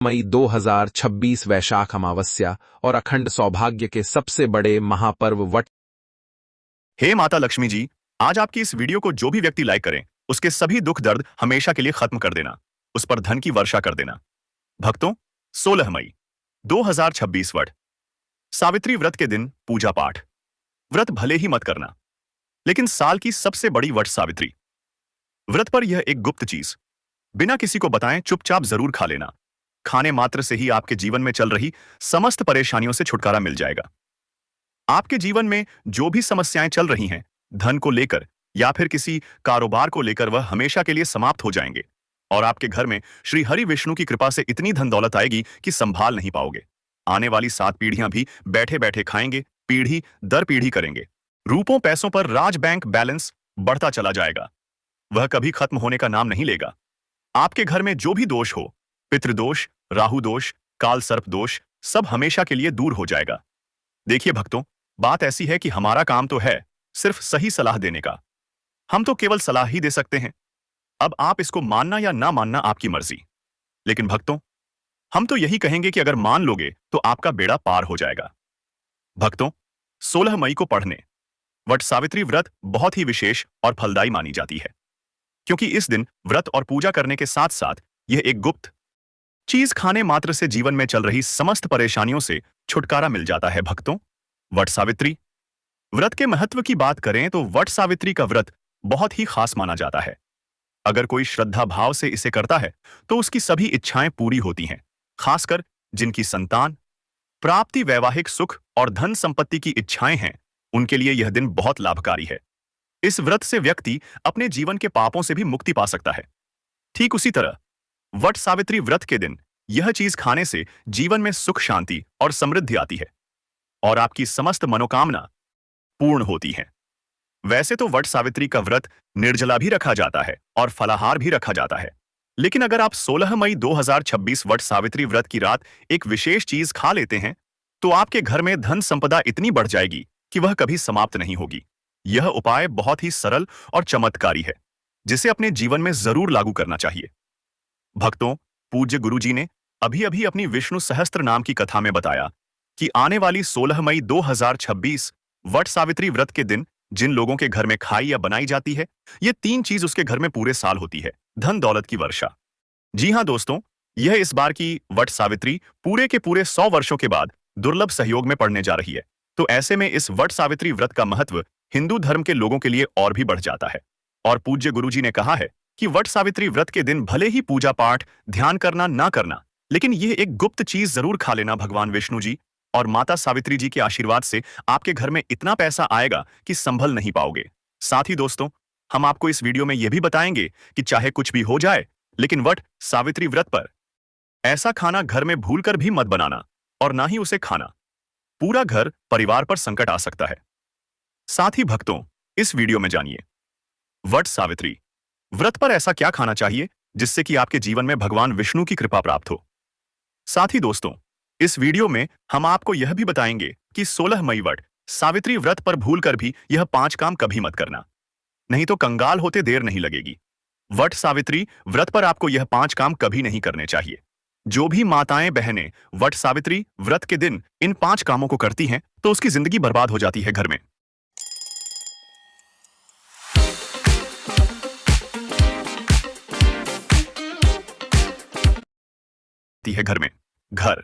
मई 2026 वैशाख अमावस्या और अखंड सौभाग्य के सबसे बड़े महापर्व वट। हे माता लक्ष्मी जी, आज आपकी इस वीडियो को जो भी व्यक्ति लाइक करें, उसके सभी दुख दर्द हमेशा के लिए खत्म कर देना, उस पर धन की वर्षा कर देना। भक्तों, 16 मई 2026 वट सावित्री व्रत के दिन पूजा पाठ। व्रत भले ही मत करना, लेकिन साल की सबसे बड़ी वट सावित्री व्रत पर यह एक गुप्त चीज, बिना किसी को बताएं चुपचाप जरूर खा लेना। खाने मात्र से ही आपके जीवन में चल रही समस्त परेशानियों से छुटकारा मिल जाएगा। आपके जीवन में जो भी समस्याएं चल रही हैं, धन को लेकर या फिर किसी कारोबार को लेकर, वह हमेशा के लिए समाप्त हो जाएंगे और आपके घर में श्री हरि विष्णु की कृपा से इतनी धन दौलत आएगी कि संभाल नहीं पाओगे। आने वाली 7 पीढ़ियां भी बैठे बैठे खाएंगे, पीढ़ी दर पीढ़ी करेंगे। रूपों पैसों पर राज बैंक बैलेंस बढ़ता चला जाएगा, वह कभी खत्म होने का नाम नहीं लेगा। आपके घर में जो भी दोष हो, पितृदोष, राहु दोष, काल सर्प दोष, सब हमेशा के लिए दूर हो जाएगा। देखिए भक्तों, बात ऐसी है कि हमारा काम तो है सिर्फ सही सलाह देने का। हम तो केवल सलाह ही दे सकते हैं। अब आप इसको मानना या ना मानना आपकी मर्जी। लेकिन भक्तों, हम तो यही कहेंगे कि अगर मान लोगे तो आपका बेड़ा पार हो जाएगा। भक्तों, 16 मई को पढ़ने वट सावित्री व्रत बहुत ही विशेष और फलदायी मानी जाती है, क्योंकि इस दिन व्रत और पूजा करने के साथ साथ यह एक गुप्त चीज, खाने मात्र से जीवन में चल रही समस्त परेशानियों से छुटकारा मिल जाता है। भक्तों, वट सावित्री व्रत के महत्व की बात करें तो वट सावित्री का व्रत बहुत ही खास माना जाता है। अगर कोई श्रद्धा भाव से इसे करता है तो उसकी सभी इच्छाएं पूरी होती हैं। खासकर जिनकी संतान प्राप्ति, वैवाहिक सुख और धन संपत्ति की इच्छाएं हैं, उनके लिए यह दिन बहुत लाभकारी है। इस व्रत से व्यक्ति अपने जीवन के पापों से भी मुक्ति पा सकता है। ठीक उसी तरह वट सावित्री व्रत के दिन यह चीज खाने से जीवन में सुख, शांति और समृद्धि आती है और आपकी समस्त मनोकामना पूर्ण होती हैं। वैसे तो वट सावित्री का व्रत निर्जला भी रखा जाता है और फलाहार भी रखा जाता है, लेकिन अगर आप 16 मई 2026 वट सावित्री व्रत की रात एक विशेष चीज खा लेते हैं तो आपके घर में धन संपदा इतनी बढ़ जाएगी कि वह कभी समाप्त नहीं होगी। यह उपाय बहुत ही सरल और चमत्कारी है, जिसे अपने जीवन में जरूर लागू करना चाहिए। भक्तों, पूज्य गुरुजी ने अभी अभी अपनी विष्णु सहस्त्र नाम की कथा में बताया कि आने वाली 16 मई 2026 वट सावित्री व्रत के दिन जिन लोगों के घर में खाई या बनाई जाती है, ये 3 चीज उसके घर में पूरे साल होती है। धन दौलत की वर्षा। जी हां दोस्तों, यह इस बार की वट सावित्री पूरे के पूरे 100 वर्षों के बाद दुर्लभ सहयोग में पड़ने जा रही है। तो ऐसे में इस वट सावित्री व्रत का महत्व हिंदू धर्म के लोगों के लिए और भी बढ़ जाता है। और पूज्य गुरुजी ने कहा है कि वट सावित्री व्रत के दिन भले ही पूजा पाठ, ध्यान करना ना करना, लेकिन यह एक गुप्त चीज जरूर खा लेना। भगवान विष्णु जी और माता सावित्री जी के आशीर्वाद से आपके घर में इतना पैसा आएगा कि संभल नहीं पाओगे। साथ ही दोस्तों, हम आपको इस वीडियो में यह भी बताएंगे कि चाहे कुछ भी हो जाए, लेकिन वट सावित्री व्रत पर ऐसा खाना घर में भूलकर भी मत बनाना और ना ही उसे खाना। पूरा घर परिवार पर संकट आ सकता है। साथ ही भक्तों, इस वीडियो में जानिए वट सावित्री व्रत पर ऐसा क्या खाना चाहिए जिससे कि आपके जीवन में भगवान विष्णु की कृपा प्राप्त हो। साथ ही दोस्तों, इस वीडियो में हम आपको यह भी बताएंगे कि 16 मई वट सावित्री व्रत पर भूलकर भी यह 5 काम कभी मत करना, नहीं तो कंगाल होते देर नहीं लगेगी। वट सावित्री व्रत पर आपको यह 5 काम कभी नहीं करने चाहिए। जो भी माताएं बहनें वट सावित्री व्रत के दिन इन 5 कामों को करती हैं तो उसकी जिंदगी बर्बाद हो जाती है। घर में घर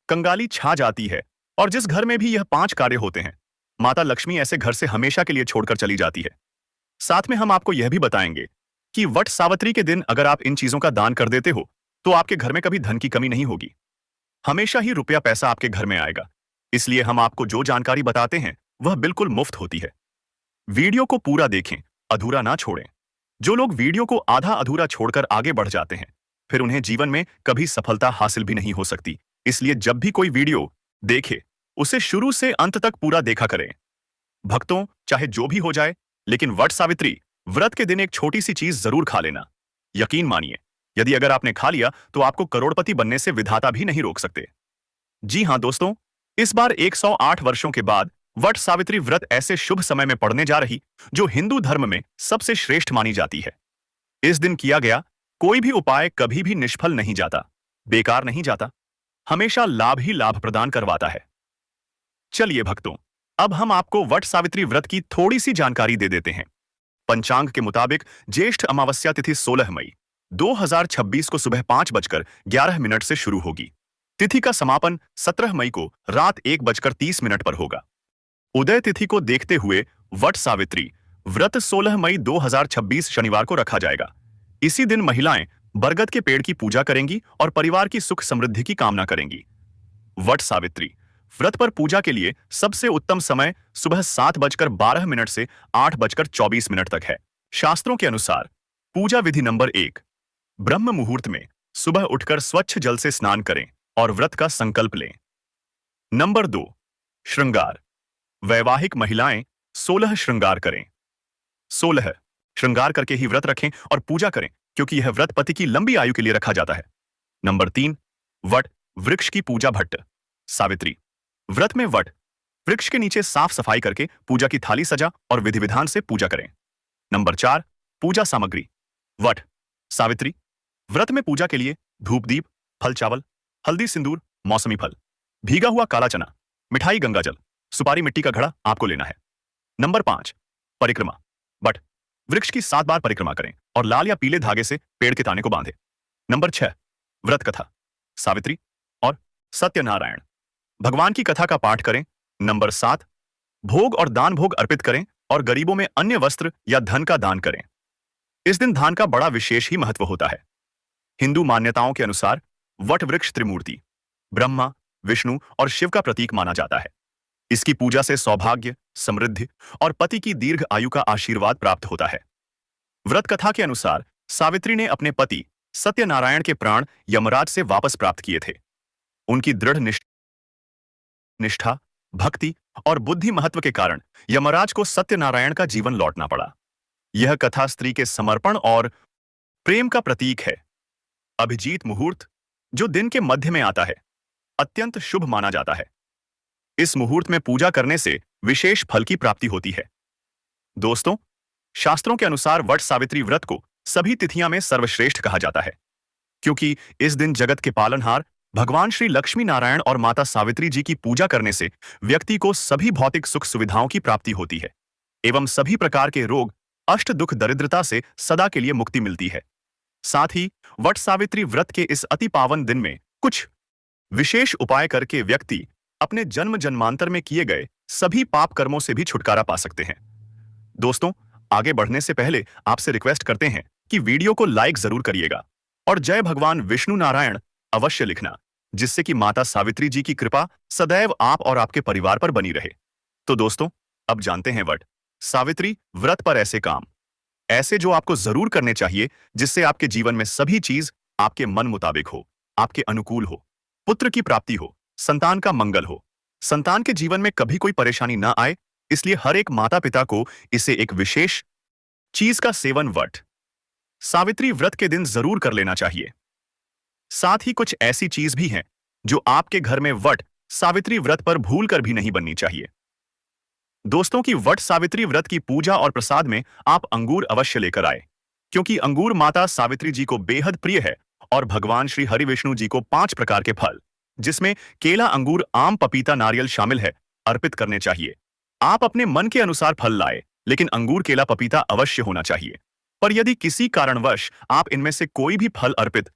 कंगाली छा जाती है और जिस घर में भी यह 5 कार्य होते हैं, माता लक्ष्मी ऐसे घर से हमेशा के लिए छोड़कर चली जाती है। साथ में हम आपको यह भी बताएंगे कि वट सावित्री के दिन अगर आप इन चीजों का दान कर देते हो तो आपके घर में कभी धन की कमी नहीं होगी, हमेशा ही रुपया पैसा आपके घर में आएगा। इसलिए हम आपको जो जानकारी बताते हैं वह बिल्कुल मुफ्त होती है। वीडियो को पूरा देखें, अधूरा ना छोड़ें। जो लोग वीडियो को आधा अधूरा छोड़कर आगे बढ़ जाते हैं, फिर उन्हें जीवन में कभी सफलता हासिल भी नहीं हो सकती। इसलिए जब भी कोई वीडियो देखे, उसे शुरू से अंत तक पूरा देखा करें। भक्तों, चाहे जो भी हो जाए, लेकिन वट सावित्री व्रत के दिन एक छोटी सी चीज जरूर खा लेना। यकीन मानिए, यदि अगर आपने खा लिया तो आपको करोड़पति बनने से विधाता भी नहीं रोक सकते। जी हां दोस्तों, इस बार 108 वर्षों के बाद वट सावित्री व्रत ऐसे शुभ समय में पड़ने जा रही जो हिंदू धर्म में सबसे श्रेष्ठ मानी जाती है। इस दिन किया गया कोई भी उपाय कभी भी निष्फल नहीं जाता। बेकार नहीं जाता, हमेशा लाभ ही लाभ प्रदान करवाता है। चलिए भक्तों, अब हम आपको वट सावित्री व्रत की थोड़ी सी जानकारी दे देते हैं। पंचांग के मुताबिक ज्येष्ठ अमावस्या तिथि 16 मई 2026 को सुबह 5:11 से शुरू होगी। तिथि का समापन 17 मई को रात 1:30 पर होगा। उदय तिथि को देखते हुए वट सावित्री व्रत 16 मई 2026 शनिवार को रखा जाएगा। इसी दिन महिलाएं बरगद के पेड़ की पूजा करेंगी और परिवार की सुख समृद्धि की कामना करेंगी। वट सावित्री व्रत पर पूजा के लिए सबसे उत्तम समय सुबह 7:12 से 8:24 तक है। शास्त्रों के अनुसार पूजा विधि नंबर 1, ब्रह्म मुहूर्त में सुबह उठकर स्वच्छ जल से स्नान करें और व्रत का संकल्प लें। नंबर 2, श्रृंगार। वैवाहिक महिलाएं 16 श्रृंगार करें। 16 श्रृंगार करके ही व्रत रखें और पूजा करें, क्योंकि यह व्रत पति की लंबी आयु के लिए रखा जाता है। नंबर 3, वट वृक्ष की पूजा भट्ट। सावित्री व्रत में वट वृक्ष के नीचे साफ सफाई करके पूजा की थाली सजा और विधि विधान से पूजा करें। नंबर 4, पूजा सामग्री। वट सावित्री व्रत में पूजा के लिए धूप दीप, फल चावल, हल्दी सिंदूर, मौसमी फल, भीगा हुआ काला चना, मिठाई, गंगाजल, सुपारी, मिट्टी का घड़ा आपको लेना है। नंबर 5, परिक्रमा। वट वृक्ष की 7 बार परिक्रमा करें और लाल या पीले धागे से पेड़ के ताने को बांधें। नंबर 6, व्रत कथा। सावित्री और सत्यनारायण भगवान की कथा का पाठ करें। नंबर 7, भोग और दान भोग अर्पित करें और गरीबों में अन्य वस्त्र या धन का दान करें। इस दिन दान का बड़ा विशेष ही महत्व होता है। हिंदू मान्यताओं के अनुसार वट वृक्ष त्रिमूर्ति ब्रह्मा, विष्णु और शिव का प्रतीक माना जाता है। इसकी पूजा से सौभाग्य, समृद्धि और पति की दीर्घ आयु का आशीर्वाद प्राप्त होता है। व्रत कथा के अनुसार सावित्री ने अपने पति सत्यनारायण के प्राण यमराज से वापस प्राप्त किए थे। उनकी दृढ़ निष्ठा, भक्ति और बुद्धि महत्व के कारण यमराज को सत्यनारायण का जीवन लौटना पड़ा। यह कथा स्त्री के समर्पण और प्रेम का प्रतीक है। अभिजीत मुहूर्त, जो दिन के मध्य में आता है, अत्यंत शुभ माना जाता है। इस मुहूर्त में पूजा करने से विशेष फल की प्राप्ति होती है। दोस्तों, शास्त्रों के अनुसार वट सावित्री व्रत को सभी तिथियां में सर्वश्रेष्ठ कहा जाता है, क्योंकि इस दिन जगत के पालनहार भगवान श्री लक्ष्मी नारायण और माता सावित्री जी की पूजा करने से व्यक्ति को सभी भौतिक सुख सुविधाओं की प्राप्ति होती है एवं सभी प्रकार के रोग, अष्ट दुख, दरिद्रता से सदा के लिए मुक्ति मिलती है। साथ ही वट सावित्री व्रत के इस अति पावन दिन में कुछ विशेष उपाय करके व्यक्ति अपने जन्म जन्मांतर में किए गए सभी पाप कर्मों से भी छुटकारा पा सकते हैं। दोस्तों, आगे बढ़ने से पहले आपसे रिक्वेस्ट करते हैं कि वीडियो को लाइक जरूर करिएगा और जय भगवान विष्णु नारायण अवश्य लिखना, जिससे कि माता सावित्री जी की कृपा सदैव आप और आपके परिवार पर बनी रहे। तो दोस्तों, अब जानते हैं वट सावित्री व्रत पर ऐसे काम, ऐसे जो आपको जरूर करने चाहिए, जिससे आपके जीवन में सभी चीज आपके मन मुताबिक हो, आपके अनुकूल हो, पुत्र की प्राप्ति हो, संतान का मंगल हो, संतान के जीवन में कभी कोई परेशानी ना आए। इसलिए हर एक माता पिता को इसे एक विशेष चीज का सेवन वट सावित्री व्रत के दिन जरूर कर लेना चाहिए। साथ ही कुछ ऐसी चीज भी हैं जो आपके घर में वट सावित्री व्रत पर भूल कर भी नहीं बननी चाहिए। दोस्तों, की वट सावित्री व्रत की पूजा और प्रसाद में आप अंगूर अवश्य लेकर आए, क्योंकि अंगूर माता सावित्री जी को बेहद प्रिय है और भगवान श्री हरि विष्णु जी को 5 प्रकार के फल, जिसमें केला, अंगूर, आम, पपीता, नारियल शामिल है, अर्पित करने चाहिए। आप अपने मन के अनुसार फल लाए, लेकिन अंगूर, केला, पपीता अवश्य होना चाहिए। पर यदि किसी कारणवश आप इनमें से कोई भी फल अर्पित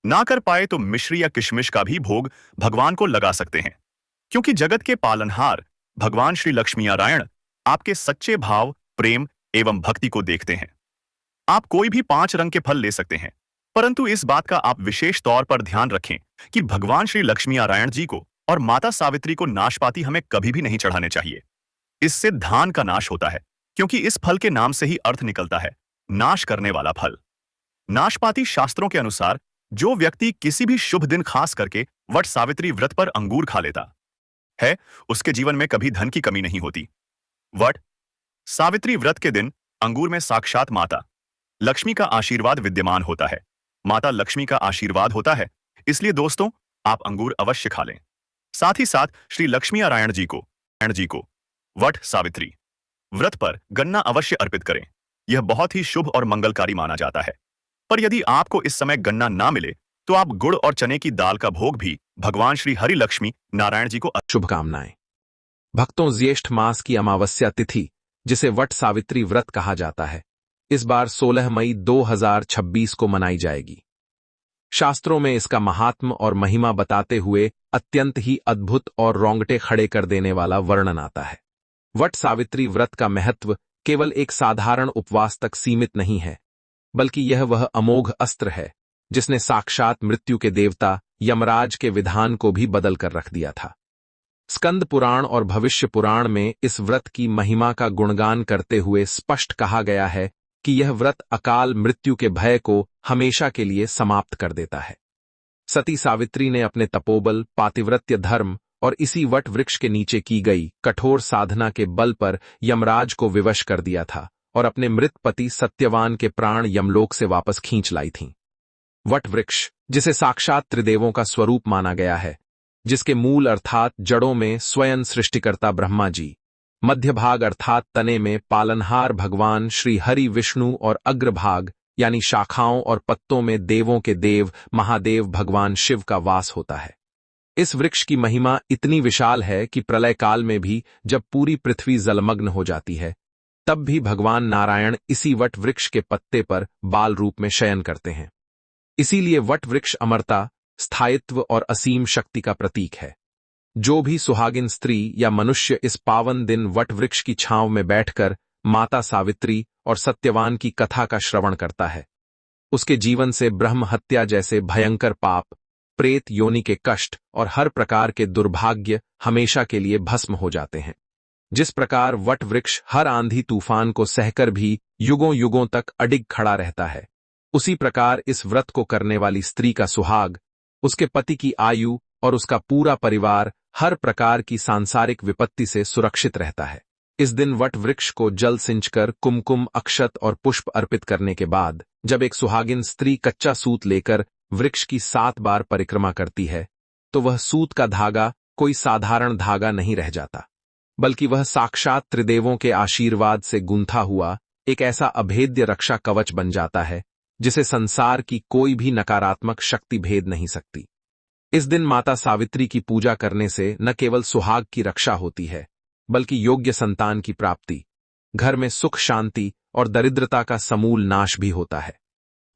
ना कर पाए तो मिश्री या किशमिश का भी भोग भगवान को लगा सकते हैं, क्योंकि जगत के पालनहार भगवान श्री लक्ष्मी नारायण आपके सच्चे भाव, प्रेम एवं भक्ति को देखते हैं। आप कोई भी 5 रंग के फल ले सकते हैं, परंतु इस बात का आप विशेष तौर पर ध्यान रखें कि भगवान श्री लक्ष्मी नारायण जी को और माता सावित्री को नाशपाती हमें कभी भी नहीं चढ़ाने चाहिए। इससे धान का नाश होता है, क्योंकि इस फल के नाम से ही अर्थ निकलता है नाश करने वाला फल। नाशपाती शास्त्रों के अनुसार जो व्यक्ति किसी भी शुभ दिन खास करके वट सावित्री व्रत पर अंगूर खा लेता है, उसके जीवन में कभी धन की कमी नहीं होती। वट सावित्री व्रत के दिन अंगूर में साक्षात माता लक्ष्मी का आशीर्वाद विद्यमान होता है। माता लक्ष्मी का आशीर्वाद होता है, इसलिए दोस्तों आप अंगूर अवश्य खा लें। साथ ही साथ श्री लक्ष्मी नारायण जी को वट सावित्री व्रत पर गन्ना अवश्य अर्पित करें। यह बहुत ही शुभ और मंगलकारी माना जाता है। पर यदि आपको इस समय गन्ना ना मिले तो आप गुड़ और चने की दाल का भोग भी भगवान श्री हरि लक्ष्मी नारायण जी को शुभकामनाएं। भक्तों, ज्येष्ठ मास की अमावस्या तिथि, जिसे वट सावित्री व्रत कहा जाता है, इस बार 16 मई 2026 को मनाई जाएगी। शास्त्रों में इसका महात्म और महिमा बताते हुए अत्यंत ही अद्भुत और रोंगटे खड़े कर देने वाला वर्णन आता है। वट सावित्री व्रत का महत्व केवल एक साधारण उपवास तक सीमित नहीं है, बल्कि यह वह अमोघ अस्त्र है जिसने साक्षात मृत्यु के देवता यमराज के विधान को भी बदल कर रख दिया था। स्कंद पुराण और भविष्य पुराण में इस व्रत की महिमा का गुणगान करते हुए स्पष्ट कहा गया है कि यह व्रत अकाल मृत्यु के भय को हमेशा के लिए समाप्त कर देता है। सती सावित्री ने अपने तपोबल, पातिव्रत्य धर्म और इसी वट वृक्ष के नीचे की गई कठोर साधना के बल पर यमराज को विवश कर दिया था और अपने मृत पति सत्यवान के प्राण यमलोक से वापस खींच लाई थीं। वट वृक्ष, जिसे साक्षात त्रिदेवों का स्वरूप माना गया है, जिसके मूल अर्थात जड़ों में स्वयं सृष्टिकर्ता ब्रह्मा जी, मध्य भाग अर्थात तने में पालनहार भगवान श्री हरि विष्णु और अग्रभाग यानी शाखाओं और पत्तों में देवों के देव महादेव भगवान शिव का वास होता है। इस वृक्ष की महिमा इतनी विशाल है कि प्रलय काल में भी जब पूरी पृथ्वी जलमग्न हो जाती है, तब भी भगवान नारायण इसी वट वृक्ष के पत्ते पर बाल रूप में शयन करते हैं। इसीलिए वट वृक्ष अमरता, स्थायित्व और असीम शक्ति का प्रतीक है। जो भी सुहागिन स्त्री या मनुष्य इस पावन दिन वट वृक्ष की छांव में बैठकर माता सावित्री और सत्यवान की कथा का श्रवण करता है, उसके जीवन से ब्रह्म हत्या जैसे भयंकर पाप, प्रेत योनि के कष्ट और हर प्रकार के दुर्भाग्य हमेशा के लिए भस्म हो जाते हैं। जिस प्रकार वट वृक्ष हर आंधी तूफान को सहकर भी युगों युगों तक अडिग खड़ा रहता है, उसी प्रकार इस व्रत को करने वाली स्त्री का सुहाग, उसके पति की आयु और उसका पूरा परिवार हर प्रकार की सांसारिक विपत्ति से सुरक्षित रहता है। इस दिन वट वृक्ष को जल सिंचकर कुमकुम, अक्षत और पुष्प अर्पित करने के बाद जब एक सुहागिन स्त्री कच्चा सूत लेकर वृक्ष की 7 बार परिक्रमा करती है, तो वह सूत का धागा कोई साधारण धागा नहीं रह जाता, बल्कि वह साक्षात त्रिदेवों के आशीर्वाद से गूंथा हुआ एक ऐसा अभेद्य रक्षा कवच बन जाता है जिसे संसार की कोई भी नकारात्मक शक्ति भेद नहीं सकती। इस दिन माता सावित्री की पूजा करने से न केवल सुहाग की रक्षा होती है, बल्कि योग्य संतान की प्राप्ति, घर में सुख शांति और दरिद्रता का समूल नाश भी होता है।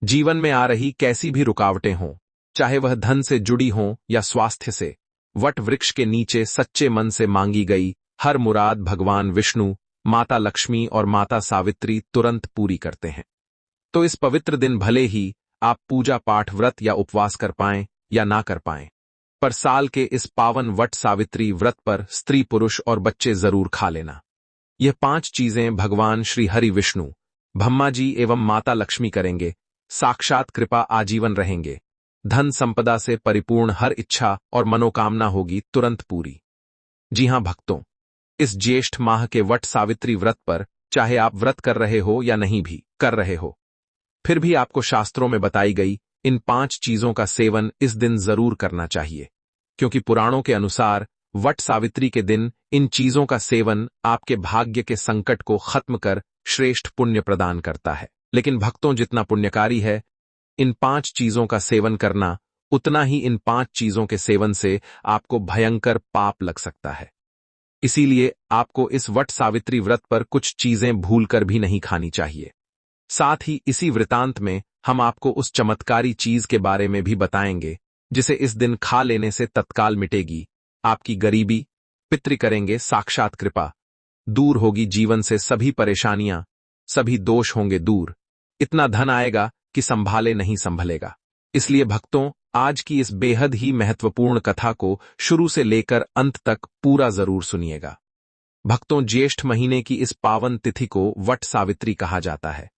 जीवन में आ रही कैसी भी रुकावटें हों, चाहे वह धन से जुड़ी हों या स्वास्थ्य से, वट वृक्ष के नीचे सच्चे मन से मांगी गई हर मुराद भगवान विष्णु, माता लक्ष्मी और माता सावित्री तुरंत पूरी करते हैं। तो इस पवित्र दिन भले ही आप पूजा पाठ, व्रत या उपवास कर पाएं या ना कर पाएं, पर साल के इस पावन वट सावित्री व्रत पर स्त्री, पुरुष और बच्चे जरूर खा लेना। यह 5 चीजें भगवान श्री हरि विष्णु, ब्रह्मा जी एवं माता लक्ष्मी करेंगे, साक्षात कृपा आजीवन रहेंगे, धन संपदा से परिपूर्ण हर इच्छा और मनोकामना होगी तुरंत पूरी। जी हां भक्तों, इस ज्येष्ठ माह के वट सावित्री व्रत पर चाहे आप व्रत कर रहे हो या नहीं भी कर रहे हो, फिर भी आपको शास्त्रों में बताई गई इन 5 चीजों का सेवन इस दिन जरूर करना चाहिए, क्योंकि पुराणों के अनुसार वट सावित्री के दिन इन चीजों का सेवन आपके भाग्य के संकट को खत्म कर श्रेष्ठ पुण्य प्रदान करता है। लेकिन भक्तों, जितना पुण्यकारी है इन 5 चीजों का सेवन करना, उतना ही इन 5 चीजों के सेवन से आपको भयंकर पाप लग सकता है। इसीलिए आपको इस वट सावित्री व्रत पर कुछ चीजें भूलकर भी नहीं खानी चाहिए। साथ ही इसी वृतांत में हम आपको उस चमत्कारी चीज के बारे में भी बताएंगे जिसे इस दिन खा लेने से तत्काल मिटेगी आपकी गरीबी, पितृ करेंगे साक्षात कृपा, दूर होगी जीवन से सभी परेशानियां, सभी दोष होंगे दूर, इतना धन आएगा कि संभाले नहीं संभलेगा। इसलिए भक्तों, आज की इस बेहद ही महत्वपूर्ण कथा को शुरू से लेकर अंत तक पूरा जरूर सुनिएगा। भक्तों, ज्येष्ठ महीने की इस पावन तिथि को वट सावित्री कहा जाता है।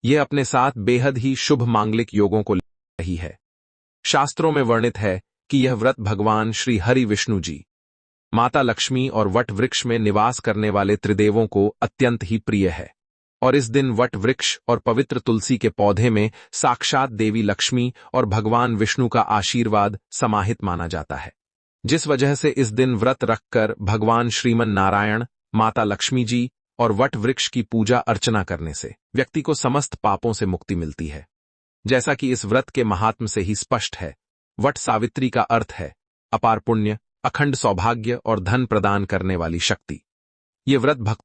यह अपने साथ बेहद ही शुभ मांगलिक योगों को ले रही है। शास्त्रों में वर्णित है कि यह व्रत भगवान श्री हरि विष्णु जी, माता लक्ष्मी और वट वृक्ष में निवास करने वाले त्रिदेवों को अत्यंत ही प्रिय है, और इस दिन वट वृक्ष और पवित्र तुलसी के पौधे में साक्षात देवी लक्ष्मी और भगवान विष्णु का आशीर्वाद समाहित माना जाता है, जिस वजह से इस दिन व्रत रखकर भगवान श्रीमन नारायण, माता लक्ष्मी जी और वट वृक्ष की पूजा अर्चना करने से व्यक्ति को समस्त पापों से मुक्ति मिलती है। जैसा कि इस व्रत के महात्म से ही स्पष्ट है, वट सावित्री का अर्थ है अपार पुण्य, अखंड सौभाग्य और धन प्रदान करने वाली शक्ति। ये व्रत भक्तों